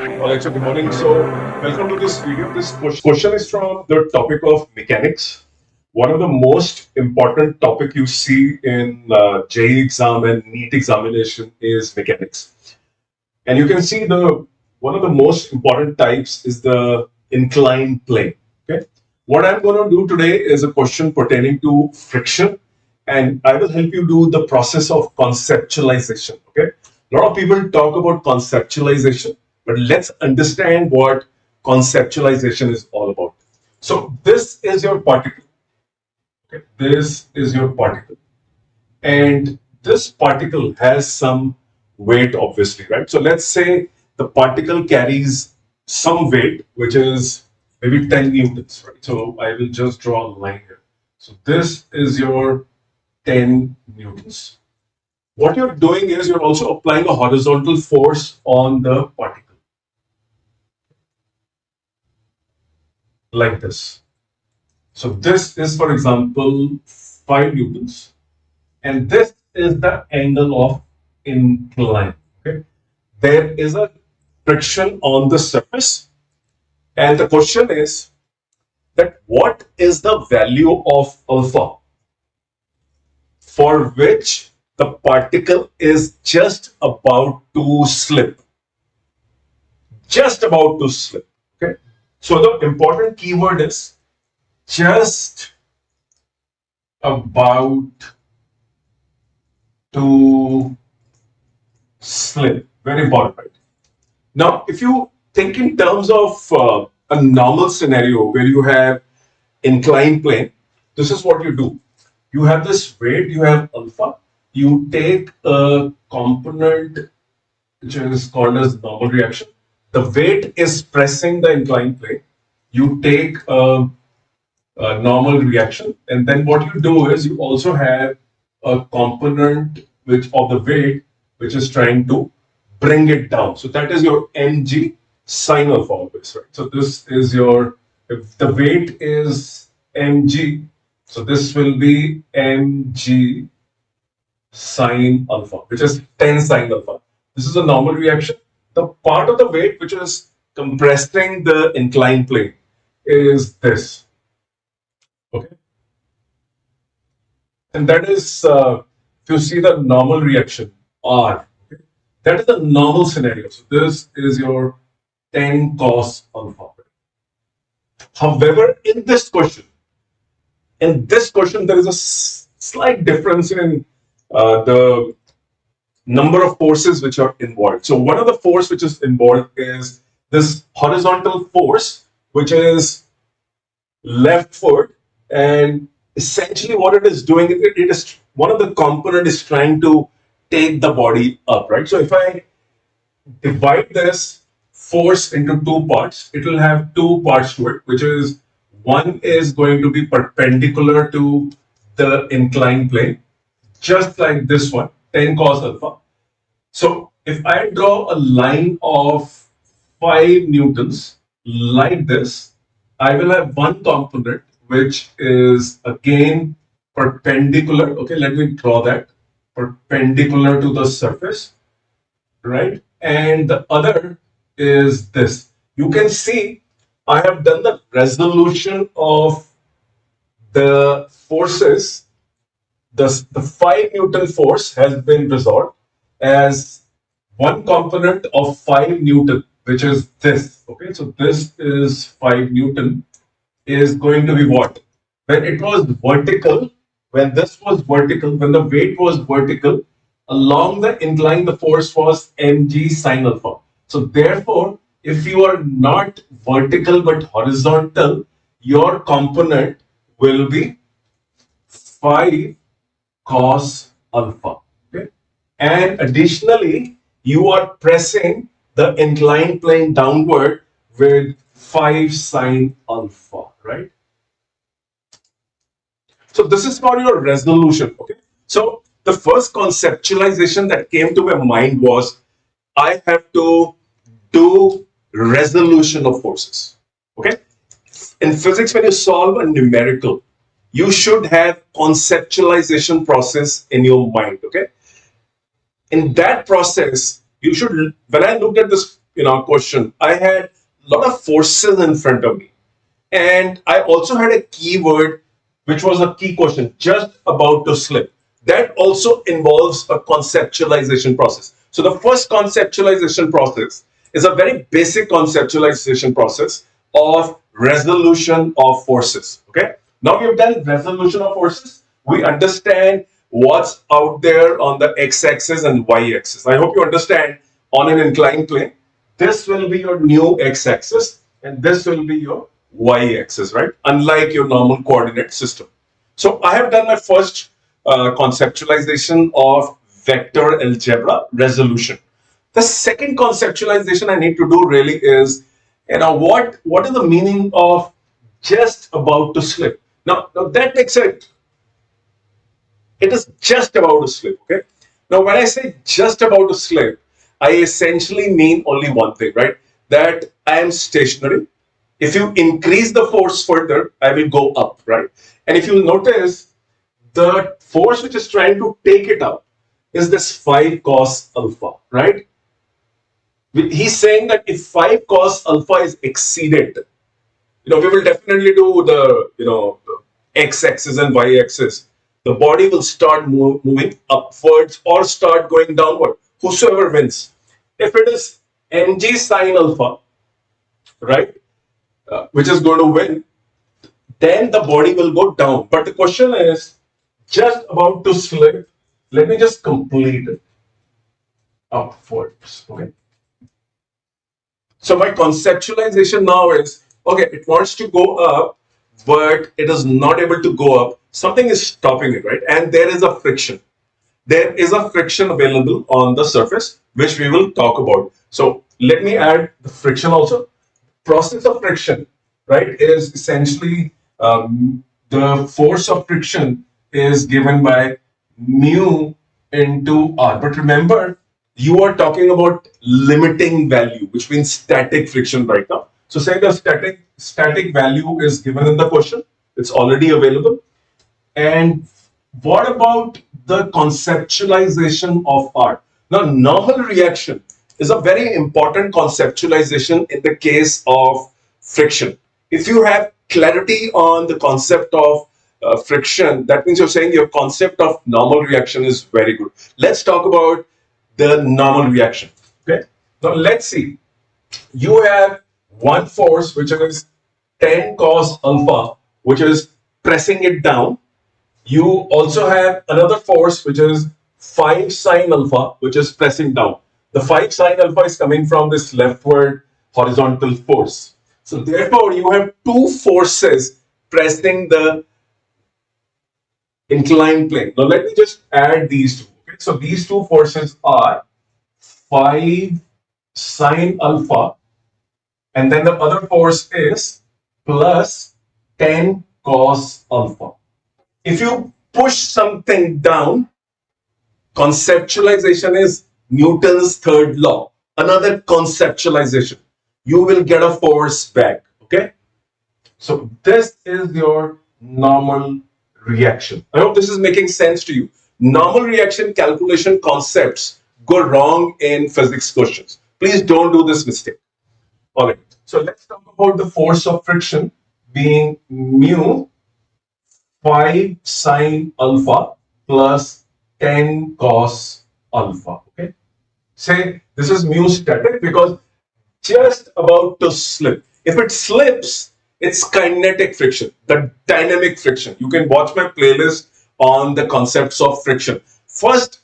Alright, so good morning. So, welcome to this video. This question is from the topic of mechanics. One of the most important topic you see in JEE exam and NEET examination is mechanics. And you can see the one of the most important types is the inclined plane. Okay. What I'm going to do today is a question pertaining to friction, and I will help you do the process of conceptualization. Okay. A lot of people talk about conceptualization, but let's understand what conceptualization is all about. So this is your particle. Okay. This is your particle, and this particle has some weight, obviously, right? So let's say the particle carries some weight, which is maybe 10 newtons, right? So I will just draw a line here. So this is your 10 newtons. What you're doing is you're also applying a horizontal force on the particle, like this. So this is, for example, 5 newtons, and this is the angle of incline. Okay, there is a friction on the surface, and the question is that what is the value of alpha for which the particle is just about to slip, just about to slip. Okay, so the important keyword is just about to slip. Very important, right? Now, if you think in terms of a normal scenario where you have inclined plane, this is what you do. You have this weight, you have alpha, you take a component which is called as normal reaction. The weight is pressing the inclined plane. You take a normal reaction, and then what you do is you also have a component which of the weight which is trying to bring it down. So that is your mg sine alpha always, right? So this is your, if the weight is mg, so this will be mg sine alpha, which is 10 sine alpha. This is a normal reaction. The part of the weight which is compressing the inclined plane is this. Okay, and that is if you see the normal reaction R, okay, that is the normal scenario. So this is your 10 cos alpha. However, in this question, there is a slight difference in the number of forces which are involved. So one of the force which is involved is this horizontal force, which is leftward, and essentially what it is doing, it is one of the component is trying to take the body up, right? So if I divide this force into two parts, it will have two parts to it, which is one is going to be perpendicular to the inclined plane, just like this one, 10 cos alpha. So if I draw a line of 5 newtons like this, I will have one component which is again perpendicular. Okay, let me draw that, perpendicular to the surface, right? And the other is this. You can see I have done the resolution of the forces. The 5 Newton force has been resolved as one component of 5 Newton, which is this. Okay, so this is 5 Newton is going to be what? When it was vertical, when this was vertical, when the weight was vertical, along the incline, the force was mg sine alpha. So therefore, if you are not vertical but horizontal, your component will be 5 cos alpha. Okay? And additionally, you are pressing the inclined plane downward with 5 sine alpha, right? So this is for your resolution. Okay. So the first conceptualization that came to my mind was I have to do resolution of forces. Okay. In physics, when you solve a numerical, you should have conceptualization process in your mind. Okay. In that process, you should, when I looked at this question, I had a lot of forces in front of me. And I also had a keyword, which was a key question, just about to slip. That also involves a conceptualization process. So the first conceptualization process is a very basic conceptualization process of resolution of forces. Okay. Now we have done resolution of forces. We understand what's out there on the x-axis and y-axis. I hope you understand on an inclined plane. This will be your new x-axis and this will be your y-axis, right? Unlike your normal coordinate system. So I have done my first conceptualization of vector algebra resolution. The second conceptualization I need to do really is, what is the meaning of just about to slip? Now that makes it. It is just about to slip. Okay. Now, when I say just about to slip, I essentially mean only one thing, right? That I am stationary. If you increase the force further, I will go up, right? And if you notice, the force which is trying to take it up is this 5 cos alpha, right? He's saying that if 5 cos alpha is exceeded, we will definitely do the x-axis and y-axis. The body will start moving upwards or start going downward, whosoever wins. If it is mg sine alpha, right, which is going to win, then the body will go down. But the question is, just about to slip, let me just complete it upwards. Okay. So my conceptualization now is, okay, it wants to go up, but it is not able to go up. Something is stopping it, right? And there is a friction. There is a friction available on the surface, which we will talk about. So let me add the friction also. Process of friction, right, is essentially the force of friction is given by mu into r. But remember, you are talking about limiting value, which means static friction right now. So say the static value is given in the question, it's already available. And what about the conceptualization of R? Now, normal reaction is a very important conceptualization in the case of friction. If you have clarity on the concept of friction, that means you're saying your concept of normal reaction is very good. Let's talk about the normal reaction. Okay. Now let's see. You have one force which is 10 cos alpha, which is pressing it down. You also have another force which is 5 sine alpha, which is pressing down. The 5 sine alpha is coming from this leftward horizontal force. So therefore, you have two forces pressing the inclined plane. Now let me just add these two. Okay? So these two forces are 5 sine alpha, and then the other force is plus 10 cos alpha. If you push something down, conceptualization is Newton's third law. Another conceptualization. You will get a force back. Okay. So this is your normal reaction. I hope this is making sense to you. Normal reaction calculation concepts go wrong in physics questions. Please don't do this mistake. All right. So let's talk about the force of friction being mu 5 sine alpha plus 10 cos alpha. Okay. Say this is mu static because just about to slip. If it slips, it's kinetic friction, the dynamic friction. You can watch my playlist on the concepts of friction. First,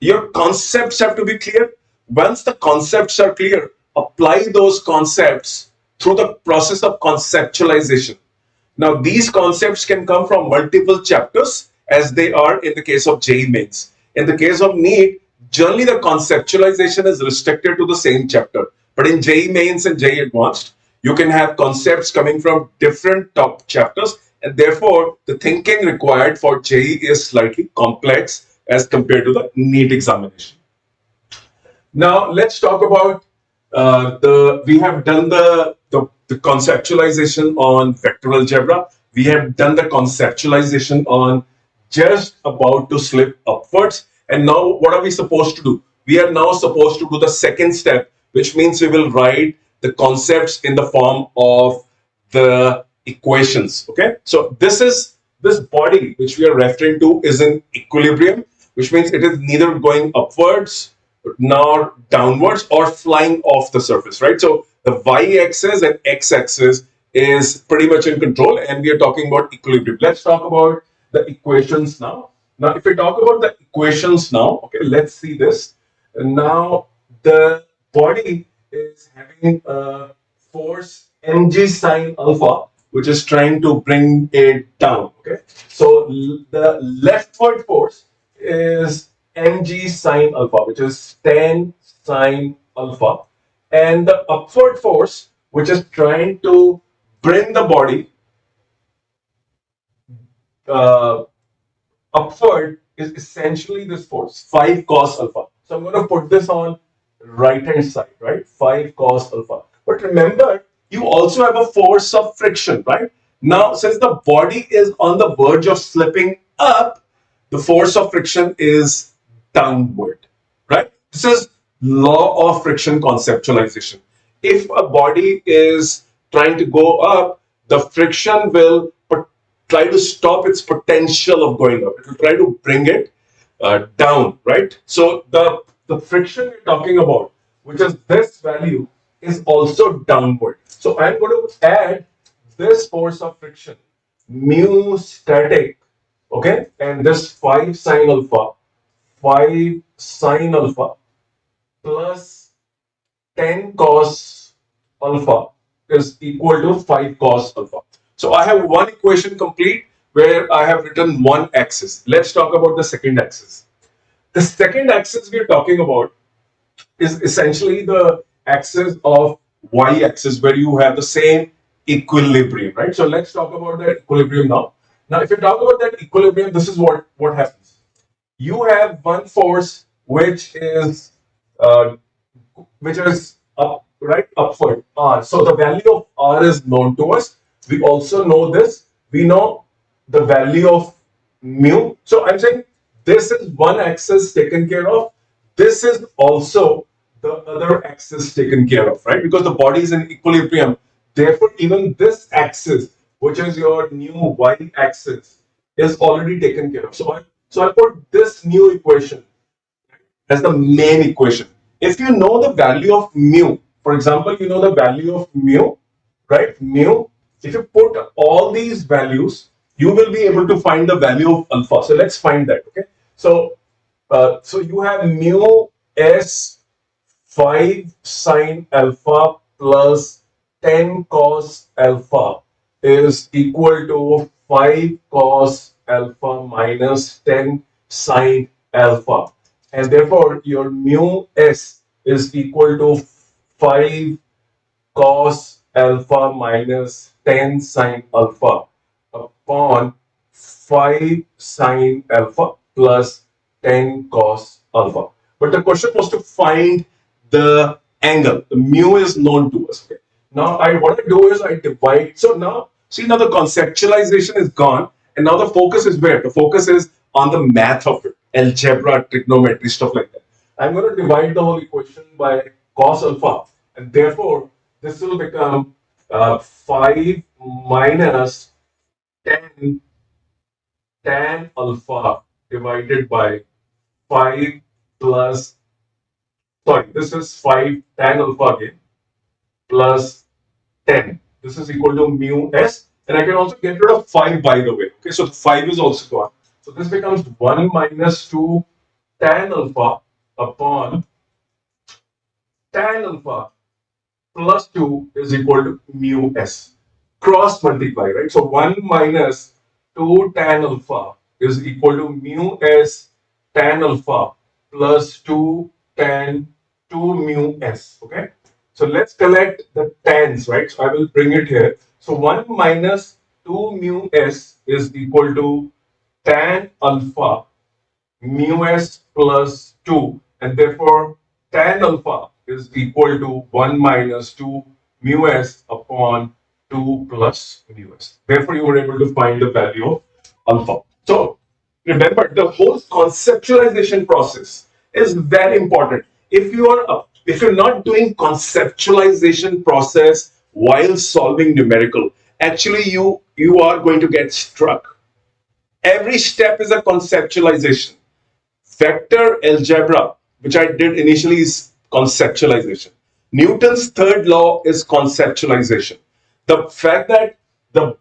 your concepts have to be clear. Once the concepts are clear, apply those concepts through the process of conceptualization. Now, these concepts can come from multiple chapters, as they are in the case of JEE Mains. In the case of NEET, generally the conceptualization is restricted to the same chapter. But in JEE Mains and JEE Advanced, you can have concepts coming from different top chapters, and therefore the thinking required for JEE is slightly complex as compared to the NEET examination. Now let's talk about we have done the conceptualization on vector algebra. We have done the conceptualization on just about to slip upwards. And now what are we supposed to do? We are now supposed to do the second step, which means we will write the concepts in the form of the equations. Okay, so this body which we are referring to is in equilibrium, which means it is neither going upwards nor downwards or flying off the surface, right? So the y-axis and x-axis is pretty much in control, and we are talking about equilibrium. Let's talk about the equations now. Now, if we talk about the equations now, okay, let's see this. And now the body is having a force mg sine alpha, which is trying to bring it down. Okay, so the leftward force is mg sine alpha, which is tan sine alpha, and the upward force, which is trying to bring the body uh, upward, is essentially this force 5 cos alpha. So I'm going to put this on right hand side, right? 5 cos alpha. But remember, you also have a force of friction, right? Now, since the body is on the verge of slipping up, the force of friction is downward, right? This is law of friction conceptualization. If a body is trying to go up, the friction will try to stop its potential of going up. It will try to bring it down, right? So the friction we're talking about, which is this value, is also downward. So I'm going to add this force of friction, mu static, okay, and this 5 sine alpha, 5 sine alpha plus 10 cos alpha is equal to 5 cos alpha. So I have one equation complete where I have written one axis. Let's talk about the second axis. The second axis we are talking about is essentially the axis of y-axis, where you have the same equilibrium, right? So let's talk about that equilibrium now. Now, if you talk about that equilibrium, this is what happens. You have one force uh, which is up, right, upward, r. So the value of r is known to us. We also know this. We know the value of mu. So I'm saying this is one axis taken care of. This is also the other axis taken care of, right? Because the body is in equilibrium. Therefore, even this axis, which is your new y-axis, is already taken care of. So I put this new equation as the main equation. If you know the value of mu, for example, you know the value of mu, right? Mu. If you put all these values, you will be able to find the value of alpha. So let's find that. Okay. So you have mu s 5 sine alpha plus 10 cos alpha is equal to 5 cos alpha minus 10 sine alpha, and therefore your mu s is equal to 5 cos alpha minus 10 sine alpha upon 5 sine alpha plus 10 cos alpha. But the question was to find the angle. The mu is known to us. Okay. Now what I do is I divide. So now see, now the conceptualization is gone, and now the focus is where? The focus is on the math of it, algebra, trigonometry, stuff like that. I'm going to divide the whole equation by cos alpha, and therefore this will become 5 minus 10 tan alpha divided by 5 plus, sorry, this is 5 tan alpha again plus 10. This is equal to mu s, and I can also get rid of 5 by the way. Okay, so the 5 is also gone. So this becomes 1 minus 2 tan alpha upon tan alpha plus 2 is equal to mu s. Cross multiply, right? So 1 minus 2 tan alpha is equal to mu s tan alpha plus 2 tan 2 mu s. Okay. So let's collect the tans, right? So I will bring it here. So 1 minus 2 mu s is equal to tan alpha mu s plus 2, and therefore tan alpha is equal to 1 minus 2 mu s upon 2 plus mu s. Therefore, you were able to find the value of alpha. So remember, the whole conceptualization process is very important. if you're not doing conceptualization process while solving numerical, actually you are going to get struck. Every step is a conceptualization. Vector algebra, which I did initially, is conceptualization. Newton's third law is conceptualization. The fact that the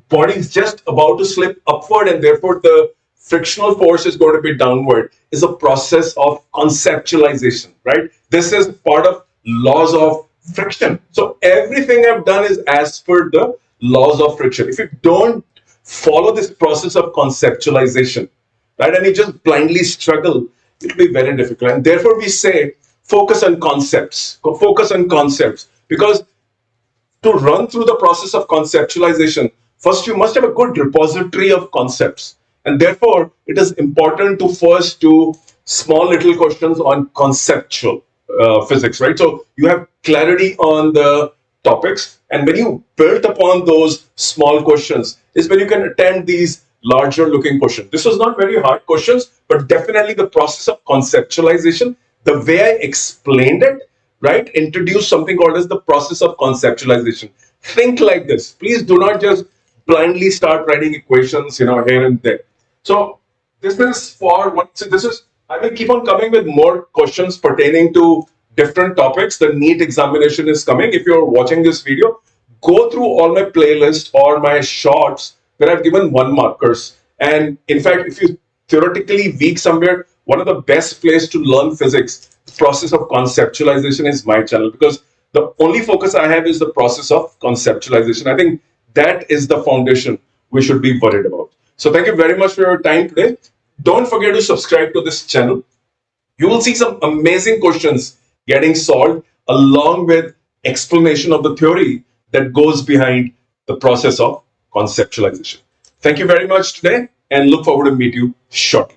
body is just about to slip upward and therefore the frictional force is going to be downward is a process of conceptualization, right? This is part of laws of friction. So everything I've done is as per the laws of friction. If you don't follow this process of conceptualization, right, and you just blindly struggle, it'll be very difficult. And therefore we say focus on concepts, focus on concepts, because to run through the process of conceptualization, first you must have a good repository of concepts. And therefore, it is important to first do small little questions on conceptual physics, right? So you have clarity on the topics. And when you build upon those small questions, is when you can attempt these larger looking questions. This was not very hard questions, but definitely the process of conceptualization, the way I explained it, right, introduce something called as the process of conceptualization. Think like this. Please do not just blindly start writing equations, here and there. So this is for what. So this is. I will keep on coming with more questions pertaining to different topics. The NEET examination is coming. If you're watching this video, go through all my playlists or my shorts where I've given 1 markers. And in fact, if you theoretically weak somewhere, one of the best place to learn physics, the process of conceptualization, is my channel, because the only focus I have is the process of conceptualization. I think that is the foundation we should be worried about. So thank you very much for your time today. Don't forget to subscribe to this channel. You will see some amazing questions getting solved along with explanation of the theory that goes behind the process of conceptualization. Thank you very much today and look forward to meet you shortly.